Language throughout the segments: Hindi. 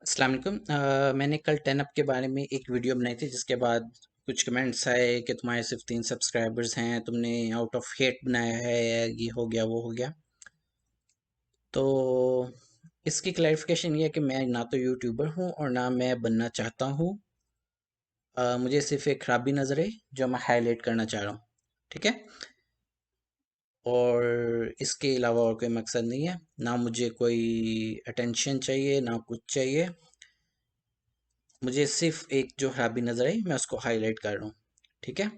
अस्सलाम वालेकुम। मैंने कल 10 अप के बारे में एक वीडियो बनाई थी जिसके बाद कुछ कमेंट्स आए कि तुम्हारे सिर्फ 3 सब्सक्राइबर्स हैं, तुमने आउट ऑफ हेट बनाया है, ये हो गया वो हो गया। तो इसकी क्लैरिफिकेशन ये है कि मैं ना तो यूट्यूबर हूँ और ना मैं बनना चाहता हूँ। मुझे सिर्फ एक खराबी नज़र आई जो मैं हाईलाइट करना चाह रहा हूँ। ठीक है। और इसके अलावा और कोई मकसद नहीं है, ना मुझे कोई अटेंशन चाहिए ना कुछ चाहिए। मुझे सिर्फ एक जो खराबी नज़र आई मैं उसको हाईलाइट कर रहा हूँ। ठीक है।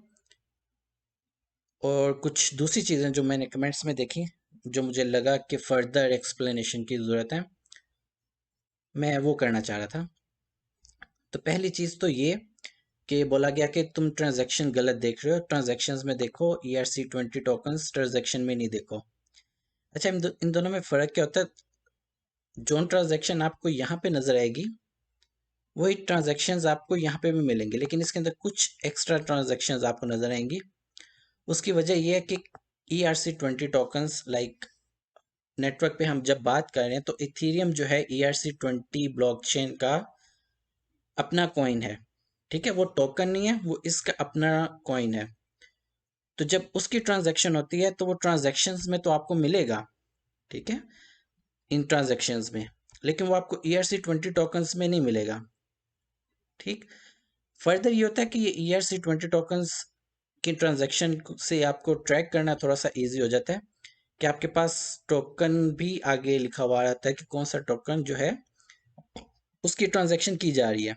और कुछ दूसरी चीज़ें जो मैंने कमेंट्स में देखी, जो मुझे लगा कि फर्दर एक्सप्लेनेशन की ज़रूरत है, मैं वो करना चाह रहा था। तो पहली चीज़ तो ये कि बोला गया कि तुम ट्रांजैक्शन गलत देख रहे हो, ट्रांजैक्शंस में देखो, ERC20 टोकन्स ट्रांजैक्शन में नहीं देखो। अच्छा, इन दोनों में फ़र्क क्या होता है? जो ट्रांजैक्शन आपको यहाँ पे नज़र आएगी वही ट्रांजैक्शंस आपको यहाँ पे भी मिलेंगे, लेकिन इसके अंदर कुछ एक्स्ट्रा ट्रांजैक्शंस आपको नज़र आएंगी। उसकी वजह यह है कि ERC20 टोकन्स लाइक नेटवर्क पे हम जब बात कर रहे हैं तो इथीरियम जो है ERC20 ब्लॉकचेन का अपना कॉइन है। ठीक है, वो टोकन नहीं है, वो इसका अपना कॉइन है। तो जब उसकी ट्रांजैक्शन होती है तो वो ट्रांजैक्शंस में तो आपको मिलेगा। ठीक है, इन ट्रांजैक्शंस में, लेकिन वो आपको ERC20 टोकन्स में नहीं मिलेगा। ठीक। फर्दर ये होता है कि ये ERC20 टोकन्स की ट्रांजैक्शन से आपको ट्रैक करना थोड़ा सा इजी हो जाता है कि आपके पास टोकन भी आगे लिखा हुआ रहता है कि कौन सा टोकन जो है उसकी ट्रांजैक्शन की जा रही है।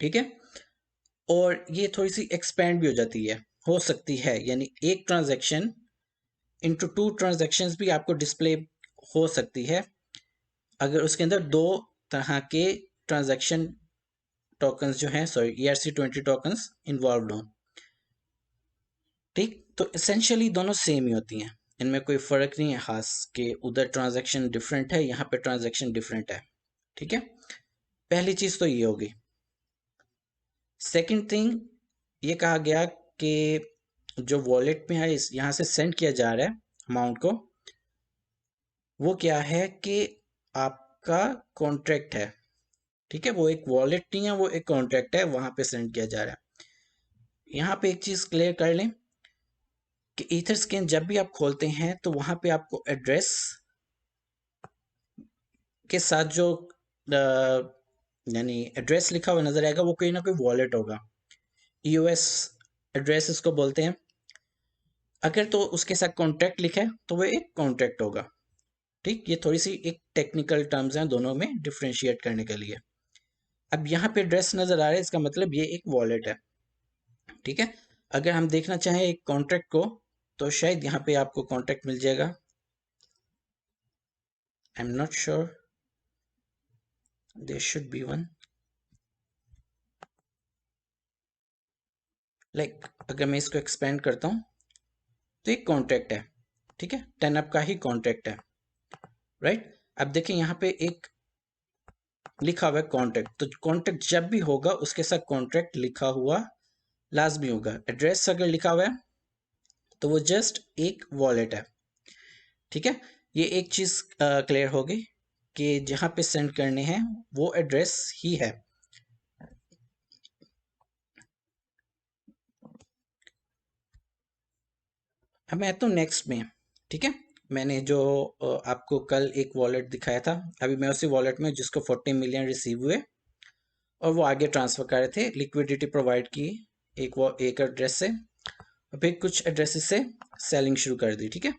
ठीक है। और ये थोड़ी सी एक्सपेंड भी हो जाती है, हो सकती है, यानी एक ट्रांजैक्शन इंटू 2 ट्रांजैक्शंस भी आपको डिस्प्ले हो सकती है अगर उसके अंदर दो तरह के ट्रांजैक्शन टोकन्स जो हैं, सॉरी, ERC20 टोकन्स इन्वॉल्व हों। ठीक। तो इसेंशियली दोनों सेम ही होती हैं, इनमें कोई फ़र्क नहीं है खास कि उधर ट्रांजैक्शन डिफरेंट है, यहाँ पे ट्रांजैक्शन डिफरेंट है। ठीक है। पहली चीज़ तो ये होगी। सेकंड थिंग, ये कहा गया कि जो वॉलेट में है, इस यहाँ से सेंड किया जा रहा है अमाउंट को, वो क्या है कि आपका कॉन्ट्रैक्ट है। ठीक है, वो एक वॉलेट नहीं है, वो एक कॉन्ट्रैक्ट है, वहाँ पे सेंड किया जा रहा है। यहाँ पे एक चीज़ क्लियर कर लें कि ईथरस्कैन जब भी आप खोलते हैं तो वहाँ पे आपको एड्रेस के साथ जो यानी एड्रेस लिखा हुआ नजर आएगा वो कोई ना कोई वॉलेट होगा। EOS एड्रेस इसको बोलते हैं। अगर तो उसके साथ कॉन्ट्रैक्ट लिखा है तो वो एक कॉन्ट्रैक्ट होगा। ठीक। ये थोड़ी सी एक टेक्निकल टर्म्स हैं दोनों में डिफ्रेंशिएट करने के लिए। अब यहाँ पे एड्रेस नजर आ रहा है, इसका मतलब ये एक वॉलेट है। ठीक है। अगर हम देखना चाहें एक कॉन्ट्रैक्ट को तो शायद यहाँ पे आपको कॉन्ट्रैक्ट मिल जाएगा। I am not sure, there should be one. Like अगर मैं इसको एक्सपेंड करता हूँ तो एक कॉन्ट्रैक्ट है। ठीक है, 10 अप का ही कॉन्ट्रैक्ट है। राइट। अब देखें यहाँ पे एक लिखा हुआ है कॉन्ट्रैक्ट, तो कॉन्ट्रैक्ट जब भी होगा उसके साथ कॉन्ट्रैक्ट लिखा हुआ लाजमी होगा। एड्रेस अगर लिखा हुआ है तो वो जस्ट एक वॉलेट है। ठीक है। ये एक चीज क्लियर हो गई कि जहाँ पे सेंड करने हैं वो एड्रेस ही है। अब मैं तो नेक्स्ट में। ठीक है। मैंने जो आपको कल एक वॉलेट दिखाया था, अभी मैं उसी वॉलेट में जिसको 40 मिलियन रिसीव हुए और वो आगे ट्रांसफर कर रहे थे, लिक्विडिटी प्रोवाइड की एक एड्रेस से, और फिर कुछ एड्रेसेस से सेलिंग शुरू कर दी। ठीक है।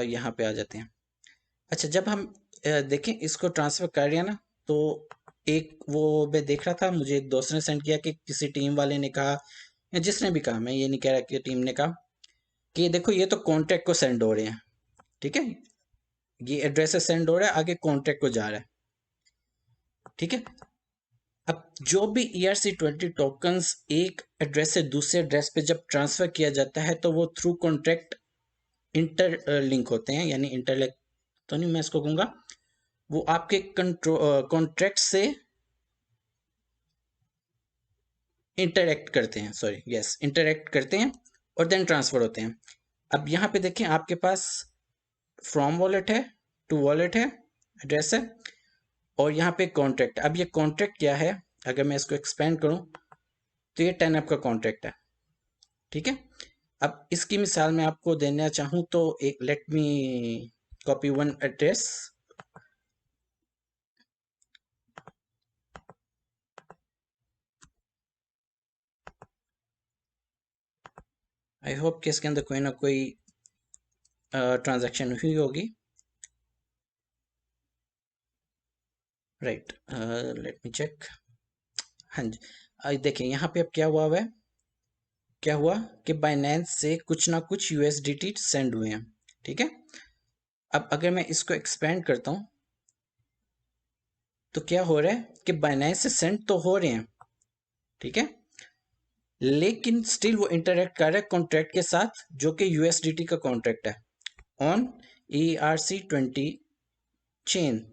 यहाँ पे आ जाते हैं। अच्छा, जब हम देखें इसको ट्रांसफ़र कर रहे हैं ना, तो एक वो मैं देख रहा था, मुझे एक दोस्त ने सेंड किया कि किसी टीम वाले ने कहा, या जिसने भी कहा, मैं ये नहीं कह रहा कि टीम ने कहा, कि देखो ये तो कॉन्टैक्ट को सेंड हो रहे हैं। ठीक है, ये एड्रेस से सेंड हो रहा है, आगे कॉन्टैक्ट को जा रहा है। ठीक है। अब जो भी ERC20 टोकन्स एक एड्रेस से दूसरे एड्रेस पे जब ट्रांसफ़र किया जाता है तो वो थ्रू कॉन्ट्रैक्ट इंटर लिंक होते हैं, यानी इंटरलिंक तो नहीं मैं इसको कहूँगा, वो आपके कॉन्ट्रैक्ट से इंटरेक्ट करते हैं, सॉरी, यस, इंटरेक्ट करते हैं और देन ट्रांसफर होते हैं। अब यहाँ पे देखें आपके पास फ्रॉम वॉलेट है, टू वॉलेट है, एड्रेस है, और यहाँ पे कॉन्ट्रैक्ट। अब ये कॉन्ट्रैक्ट क्या है, अगर मैं इसको एक्सपेंड करूँ तो ये 10 ऐप का कॉन्ट्रैक्ट है। ठीक है, अब इसकी मिसाल मैं आपको देना चाहूँ तो एक let me copy one address. I hope कि इसके अंदर कोई ना कोई ट्रांजैक्शन हुई होगी। Right, let me check. हाँ जी, देखिए यहाँ पे अब क्या हुआ है, क्या हुआ कि बाइनेंस से कुछ ना कुछ यूएसडीटी सेंड हुए हैं। ठीक है, अब अगर मैं इसको एक्सपेंड करता हूँ तो क्या हो रहा है कि बाइनेंस से सेंड तो हो रहे हैं, ठीक है, लेकिन स्टिल वो इंटरेक्ट कर रहा है कॉन्ट्रैक्ट के साथ जो कि यूएसडीटी का कॉन्ट्रैक्ट है ऑन ERC20 चेन।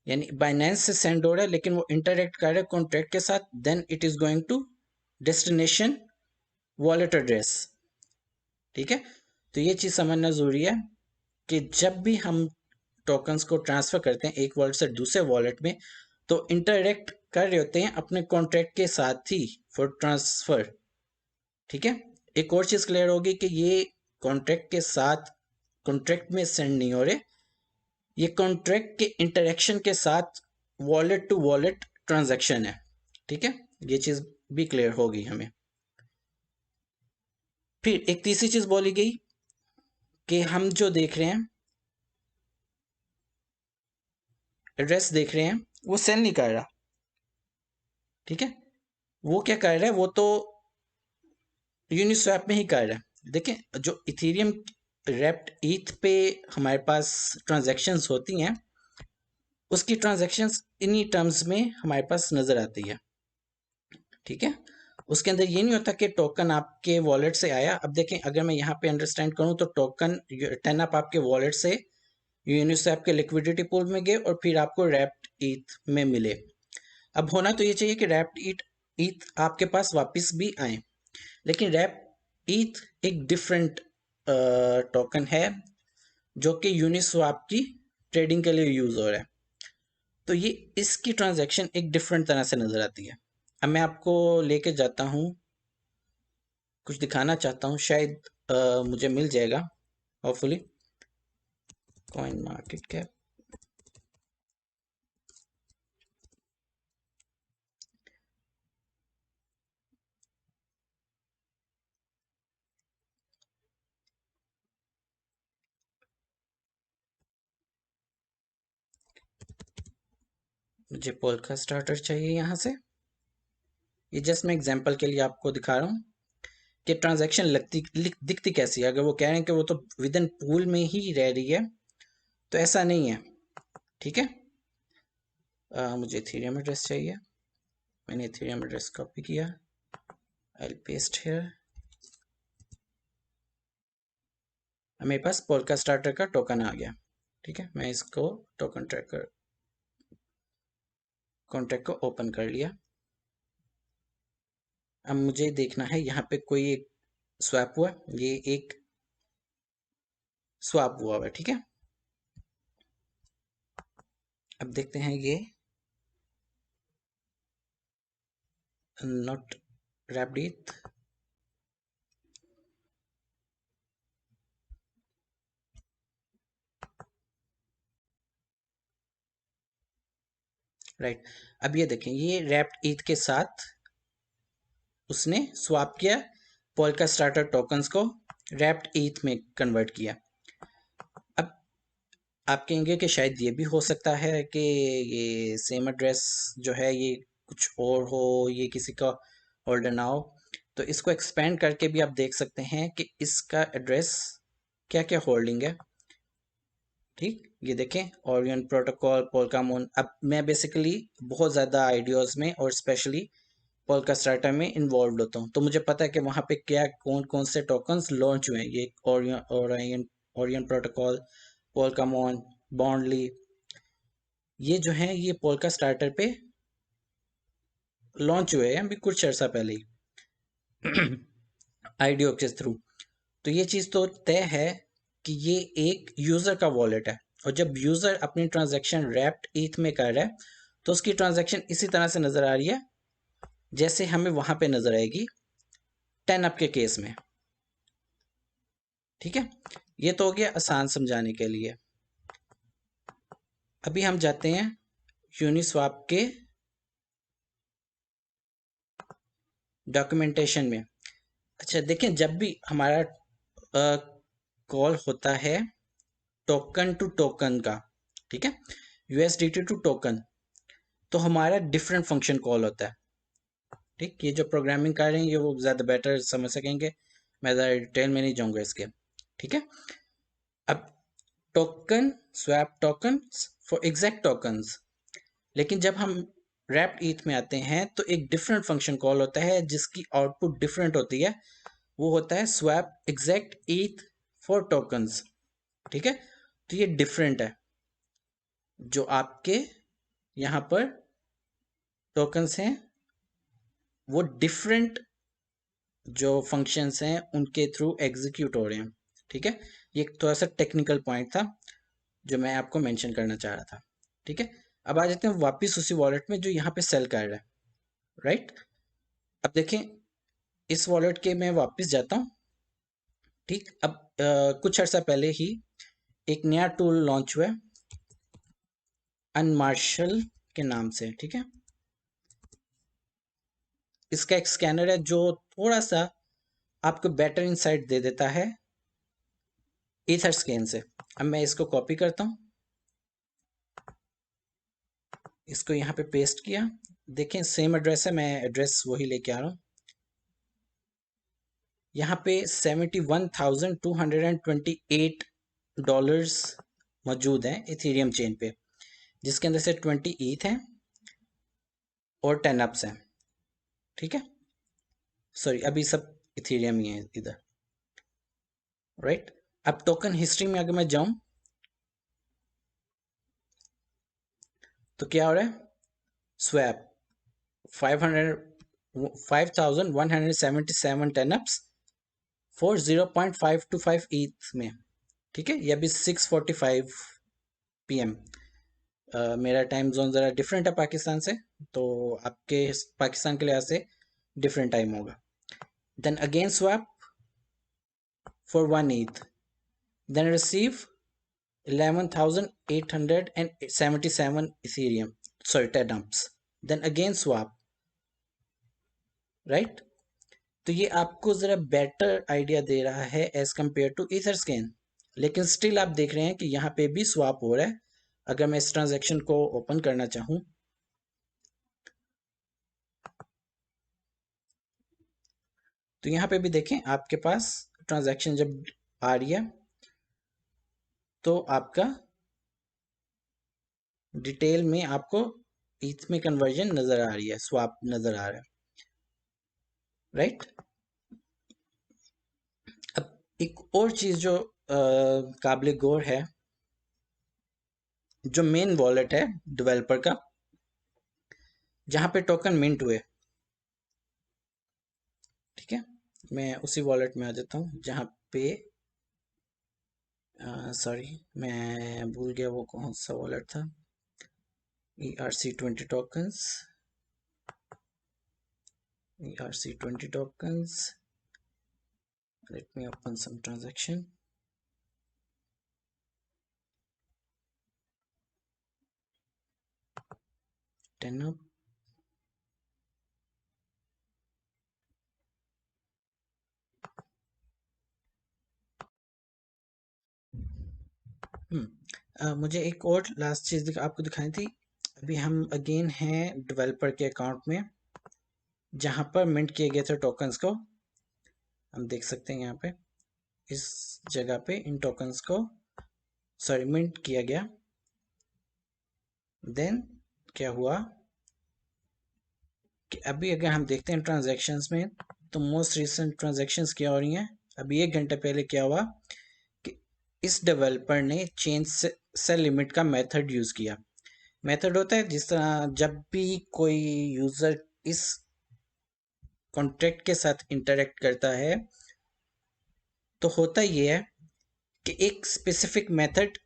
यानी बाइनेंस से सेंड हो रहा है लेकिन वो इंटरेक्ट कर रहा है कॉन्ट्रैक्ट के साथ, then it is going to destination wallet address. ठीक है, तो ये चीज़ समझना ज़रूरी है कि जब भी हम टोकन्स को ट्रांसफ़र करते हैं एक वॉलेट से दूसरे वॉलेट में, तो इंटरेक्ट कर रहे होते हैं अपने कॉन्ट्रैक्ट के साथ ही फॉर ट्रांसफ़र। ठीक है, एक और चीज़ क्लियर होगी कि ये कॉन्ट्रैक्ट के साथ कॉन्ट्रैक्ट में सेंड नहीं हो रहे, ये कॉन्ट्रैक्ट के इंटरेक्शन के साथ वॉलेट टू वॉलेट ट्रांजैक्शन है। ठीक है, ये चीज़ भी क्लियर होगी हमें। फिर एक तीसरी चीज़ बोली गई कि हम जो देख रहे हैं, एड्रेस देख रहे हैं, वो सेंड नहीं कर रहा। ठीक है, वो क्या कर रहा है, वो तो यूनिस्वैप में ही कर रहा है। देखें, जो इथेरियम रैप्ट ईथ पे हमारे पास ट्रांजैक्शंस होती हैं, उसकी ट्रांजैक्शंस इन्हीं टर्म्स में हमारे पास नज़र आती है। ठीक है, उसके अंदर ये नहीं होता कि टोकन आपके वॉलेट से आया। अब देखें, अगर मैं यहाँ पे अंडरस्टैंड करूँ तो टोकन 10 आपके वॉलेट से यूनिस्वैप के लिक्विडिटी पूल में गए और फिर आपको रैप्ट ईथ में मिले। अब होना तो ये चाहिए कि रैप्ट ईथ आपके पास वापस भी आए, लेकिन रैप ईथ एक डिफरेंट टोकन है जो कि यूनिस्वैप की ट्रेडिंग के लिए यूज़ हो रहा है। तो ये इसकी ट्रांजैक्शन एक डिफरेंट तरह से नज़र आती है। अब मैं आपको लेके जाता हूँ, कुछ दिखाना चाहता हूँ, शायद मुझे मिल जाएगा होपफुली। कॉइन मार्केट कैप, मुझे पोल्का स्टार्टर चाहिए यहाँ से। ये जस्ट मैं एग्जांपल के लिए आपको दिखा रहा हूँ कि ट्रांजैक्शन दिखती कैसी है। अगर वो कह रहे हैं कि वो तो विद इन पूल में ही रह रही है, तो ऐसा नहीं है। ठीक है, मुझे इथेरियम एड्रेस चाहिए, मैंने इथेरियम एड्रेस कॉपी किया, आई पेस्ट हियर। मेरे पास पोल्का स्टार्टर का टोकन आ गया। ठीक है, मैं इसको टोकन ट्रैकर कॉन्ट्रैक्ट को ओपन कर लिया। अब मुझे देखना है यहाँ पे कोई एक स्वैप हुआ, ये एक स्वैप हुआ है। ठीक है, अब देखते हैं ये नॉट रैप्ड ईथ। राइट, अब ये देखें, ये रैप्ड ईथ के साथ उसने स्वैप किया, पोल्का स्टार्टर टोकन्स को रैप्ड ईथ में कन्वर्ट किया। अब आप कहेंगे कि शायद ये भी हो सकता है कि ये सेम एड्रेस जो है ये कुछ और हो, ये किसी का होल्डर ना हो। तो इसको एक्सपेंड करके भी आप देख सकते हैं कि इसका एड्रेस क्या क्या होल्डिंग है। ठीक, ये देखें, ओरियन प्रोटोकॉल, पोल्कामोन। अब मैं बेसिकली बहुत ज़्यादा आइडियाज़ में और स्पेशली पोल्का स्टार्टर में इन्वॉल्व होता हूँ, तो मुझे पता है कि वहाँ पे क्या कौन कौन से टोकन्स लॉन्च हुए हैं। ये ओरियन ओरियन प्रोटोकॉल, पोल्कामोन, बॉन्डली, ये जो हैं ये पोल्का स्टार्टर पे लॉन्च हुए हैं अभी कुछ अर्सा पहले ही आईडीओ के थ्रू। तो ये चीज़ तो तय है कि ये एक यूज़र का वॉलेट है। और जब यूजर अपनी ट्रांजैक्शन रैप्ड ईथ में कर रहा है तो उसकी ट्रांजैक्शन इसी तरह से नजर आ रही है जैसे हमें वहां पे नजर आएगी 10 अप के केस में। ठीक है, ये तो हो गया आसान समझाने के लिए। अभी हम जाते हैं यूनिस्वाप के डॉक्यूमेंटेशन में। अच्छा देखें, जब भी हमारा कॉल होता है टोकन टू टोकन का, ठीक है, यूएसडीटी टू टोकन, तो हमारा डिफरेंट फंक्शन कॉल होता है। ठीक, ये जो प्रोग्रामिंग कर रहे हैं ये वो ज़्यादा बेटर समझ सकेंगे, मैं ज़्यादा डिटेल में नहीं जाऊंगा इसके। ठीक है, अब token swap token for exact tokens, लेकिन जब हम रैप्ड ईथ में आते हैं तो एक डिफरेंट फंक्शन कॉल होता है जिसकी आउटपुट डिफरेंट होती है, वो होता है स्वैप एग्जैक्ट ईथ फॉर टोकन्स। ठीक है, तो ये डिफरेंट है, जो आपके यहाँ पर टोकन्स हैं वो डिफरेंट जो फंक्शंस हैं उनके थ्रू एग्जीक्यूट हो रहे हैं। ठीक है, ये एक थोड़ा सा टेक्निकल पॉइंट था जो मैं आपको मेंशन करना चाह रहा था। ठीक है, अब आ जाते हैं वापस उसी वॉलेट में जो यहाँ पे सेल कर रहा है। राइट, अब देखें इस वॉलेट के मैं वापस जाता हूँ। ठीक, अब कुछ अर्सा पहले ही एक नया टूल लॉन्च हुआ है अनमार्शल के नाम से। ठीक है, इसका एक स्कैनर है जो थोड़ा सा आपको बेटर इंसाइट दे देता है ईथर स्कैन से। अब मैं इसको कॉपी करता हूँ, इसको यहाँ पे पेस्ट किया। देखें सेम एड्रेस है, मैं एड्रेस वही लेके आ रहा हूँ। यहाँ पे $71,228 मौजूद हैं इथेरियम चेन पे, जिसके अंदर से 20 ईथ हैं और 10 अप्स हैं। ठीक है, सॉरी अभी सब इथेरियम ही है इधर। राइट, अब टोकन हिस्ट्री में अगर मैं जाऊं तो क्या हो रहा है, स्वैप 5,177 10 अप्स फॉर 0.525 ईथ में। ठीक है, ये अभी 6:45 PM। मेरा टाइम जोन ज़रा डिफरेंट है पाकिस्तान से, तो आपके पाकिस्तान के लिहाज से डिफरेंट टाइम होगा। Then again swap for 1 ETH, then receive 11,877 Ethereum, sorry 10 amps, then again swap. Right, तो ये आपको ज़रा बेटर आइडिया दे रहा है as compared to Etherscan, लेकिन स्टिल आप देख रहे हैं कि यहाँ पे भी स्वैप हो रहा है। अगर मैं इस ट्रांजैक्शन को ओपन करना चाहूँ तो यहाँ पे भी देखें आपके पास ट्रांजैक्शन जब आ रही है तो आपका डिटेल में आपको ईथ में कन्वर्जन नज़र आ रही है, स्वैप नज़र आ रहा है। राइट, अब एक और चीज़ जो काबिल गौर है, जो मेन वॉलेट है डेवलपर का जहाँ पे टोकन मिंट हुए। ठीक है, मैं उसी वॉलेट में आ जाता हूँ जहाँ पे सॉरी मैं भूल गया वो कौन सा वॉलेट था। ERC20 tokens, ERC20 tokens, let me open some transaction. Ten up, मुझे एक और लास्ट चीज़ आपको दिखानी थी। अभी हम अगेन हैं डेवलपर के अकाउंट में जहाँ पर मिंट किए गए थे टोकन्स को। हम देख सकते हैं यहाँ पे इस जगह पे इन टोकन्स को सॉरी मिंट किया गया। देन क्या हुआ कि अभी अगर हम देखते हैं ट्रांजैक्शंस में तो मोस्ट रिसेंट ट्रांजैक्शंस क्या हो रही हैं। अभी 1 घंटे पहले क्या हुआ कि इस डेवलपर ने चेंज सेल लिमिट का मेथड यूज़ किया। मेथड होता है जिस तरह जब भी कोई यूज़र इस कॉन्ट्रैक्ट के साथ इंटरेक्ट करता है तो होता ये है कि एक स्पेसिफिक मेथड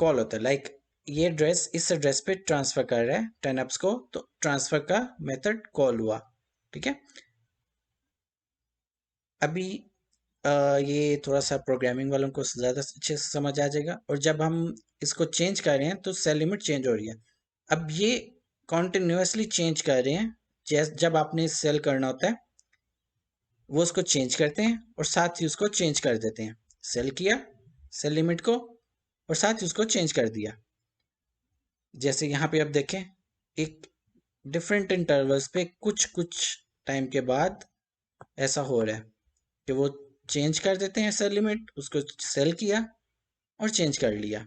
कॉल होता है, लाइक ये एड्रेस इस एड्रेस पे ट्रांसफर कर रहा है 10 एप्स को, तो ट्रांसफर का मेथड कॉल हुआ। ठीक है, अभी ये थोड़ा सा प्रोग्रामिंग वालों को ज़्यादा अच्छे से समझ आ जाएगा। और जब हम इसको चेंज कर रहे हैं तो सेल लिमिट चेंज हो रही है। अब ये कॉन्टिन्यूसली चेंज कर रहे हैं, जब आपने सेल करना होता है वो उसको चेंज करते हैं और साथ ही उसको चेंज कर देते हैं। सेल किया सेल लिमिट को और साथ ही उसको चेंज कर दिया। जैसे यहाँ पे अब देखें, एक डिफरेंट इंटरवल्स पे कुछ कुछ टाइम के बाद ऐसा हो रहा है कि वो चेंज कर देते हैं सेल लिमिट, उसको सेल किया और चेंज कर लिया।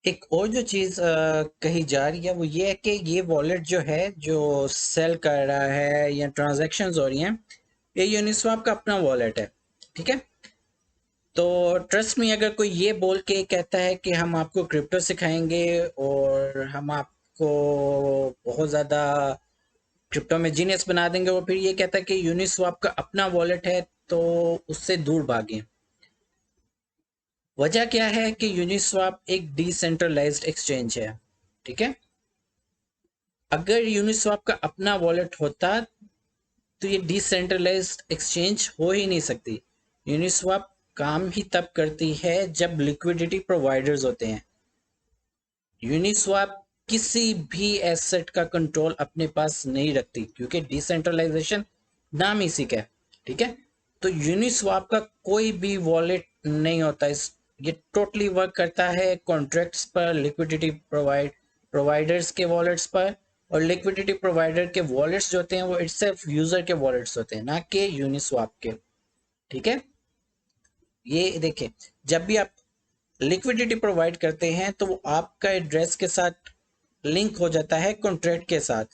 एक और जो चीज़ कही जा रही है वो ये है कि ये वॉलेट जो है, जो सेल कर रहा है या ट्रांजैक्शंस हो रही हैं, ये यूनिस्वाप का अपना वॉलेट है। ठीक है, तो ट्रस्ट में अगर कोई ये बोल के कहता है कि हम आपको क्रिप्टो सिखाएंगे और हम आपको बहुत ज़्यादा क्रिप्टो में जीनियस बना देंगे, और फिर ये कहता है कि यूनिस्वाप का अपना वॉलेट है, तो उससे दूर भागें। वजह क्या है कि यूनिस्वाप एक डिसेंट्रलाइज्ड एक्सचेंज है। ठीक है, अगर यूनिस्वाप का अपना वॉलेट होता तो ये डिसेंट्रलाइज्ड एक्सचेंज हो ही नहीं सकती। यूनिस्वाप काम ही तब करती है जब लिक्विडिटी प्रोवाइडर्स होते हैं। यूनिस्वाप किसी भी एसेट का कंट्रोल अपने पास नहीं रखती, क्योंकि डिसेंट्रलाइजेशन नाम इसी का है। ठीक है, तो यूनिस्वाप का कोई भी वॉलेट नहीं होता। इस ये टोटली वर्क करता है कॉन्ट्रैक्ट्स पर, लिक्विडिटी प्रोवाइडर्स के वॉलेट्स पर। और लिक्विडिटी प्रोवाइडर के वॉलेट्स जो होते हैं वो इटसेल्फ यूजर के वॉलेट्स होते हैं, ना कि यूनिस्वाप के। ठीक है, ये देखें, जब भी आप लिक्विडिटी प्रोवाइड करते हैं तो वो आपका एड्रेस के साथ लिंक हो जाता है कॉन्ट्रैक्ट के साथ,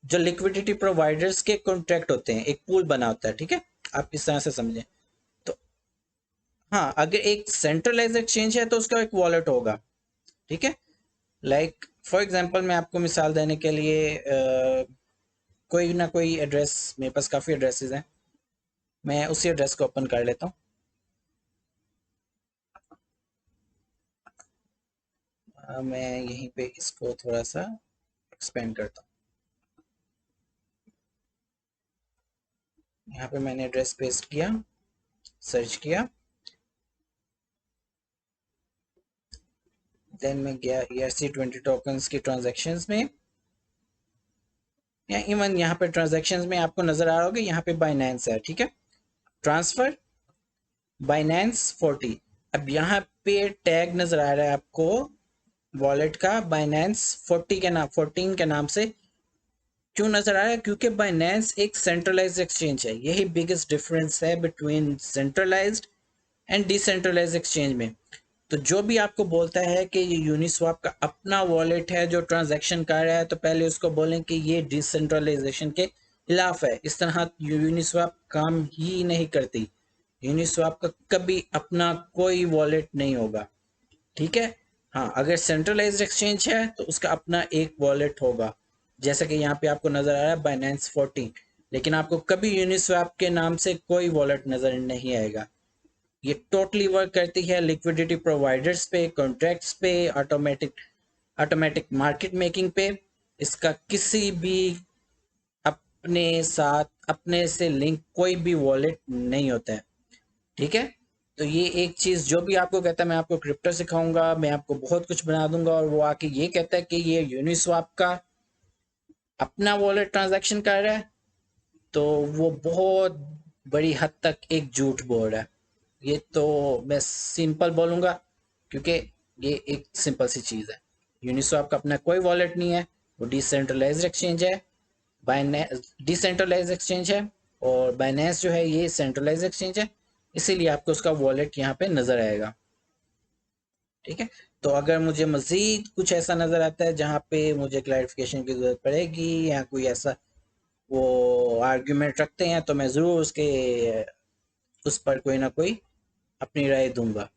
जो लिक्विडिटी प्रोवाइडर्स के कॉन्ट्रैक्ट होते हैं, एक पूल बना होता है। ठीक है, आप इस तरह से समझें। तो हाँ, अगर एक सेंट्रलाइज एक्सचेंज है तो उसका एक वॉलेट होगा। ठीक है, लाइक फॉर एग्जांपल मैं आपको मिसाल देने के लिए कोई ना कोई एड्रेस, मेरे पास काफ़ी एड्रेसेस हैं, मैं उसी एड्रेस को ओपन कर लेता हूँ। मैं यहीं पे इसको थोड़ा सा एक्सपेंड करता हूँ। यहाँ पे मैंने एड्रेस पेस्ट किया, सर्च किया, देन मैं गया ERC20 टोकन्स की ट्रांजैक्शंस में, या इवन यहाँ पे ट्रांजैक्शंस में आपको नजर आ रहा होगा, यहाँ पे बाइनेंस है। ठीक है, ट्रांसफर बाइनेंस 40। अब यहाँ पे टैग नजर आ रहा है आपको वॉलेट का, बाइनेंस 40 के नाम 14 के नाम से। क्यों नजर आ रहा है? क्योंकि बाइनेंस एक सेंट्रलाइज्ड एक्सचेंज है। यही बिगेस्ट डिफरेंस है between centralized and decentralized exchange में। तो जो भी आपको बोलता है कि ये यूनिस्वाप का अपना वॉलेट है जो ट्रांजैक्शन कर रहा है, तो पहले उसको बोलें कि ये डिसेंट्रलाइजेशन के खिलाफ है। इस तरह यूनिस्वाप काम ही नहीं करती। यूनिस्वाप का कभी अपना कोई वॉलेट नहीं होगा। ठीक है, हाँ, अगर सेंट्रलाइज्ड एक्सचेंज है तो उसका अपना एक वॉलेट होगा, जैसा कि यहाँ पे आपको नजर आ रहा है बाइनेंस 14। लेकिन आपको कभी यूनिस्वैप के नाम से कोई वॉलेट नजर नहीं आएगा। ये टोटली वर्क करती है लिक्विडिटी प्रोवाइडर्स पे, कॉन्ट्रैक्ट्स पे, ऑटोमेटिक मार्केट मेकिंग पे। इसका किसी भी अपने साथ अपने से लिंक कोई भी वॉलेट नहीं होता है। ठीक है, तो ये एक चीज, जो भी आपको कहता है मैं आपको क्रिप्टो सिखाऊंगा, मैं आपको बहुत कुछ बना दूंगा, और वो आके ये कहता है कि ये यूनिस्वाप का अपना वॉलेट ट्रांजैक्शन कर रहा है, तो वो बहुत बड़ी हद तक एक झूठ बोल रहा है। ये तो मैं सिंपल बोलूंगा, क्योंकि ये एक सिंपल सी चीज है। यूनिस्वाप का अपना कोई वॉलेट नहीं है, वो डिसेंट्रलाइज्ड एक्सचेंज है। बाइनेंस डिसेंट्रलाइज्ड एक्सचेंज है, और बाइनेंस जो है ये सेंट्रलाइज्ड एक्सचेंज है। इसीलिए आपको उसका वॉलेट यहाँ पे नजर आएगा। ठीक है, तो अगर मुझे मजीद कुछ ऐसा नजर आता है जहाँ पे मुझे क्लैरिफिकेशन की जरूरत पड़ेगी, या कोई ऐसा वो आर्ग्यूमेंट रखते हैं, तो मैं ज़रूर उसके उस पर कोई ना कोई अपनी राय दूंगा।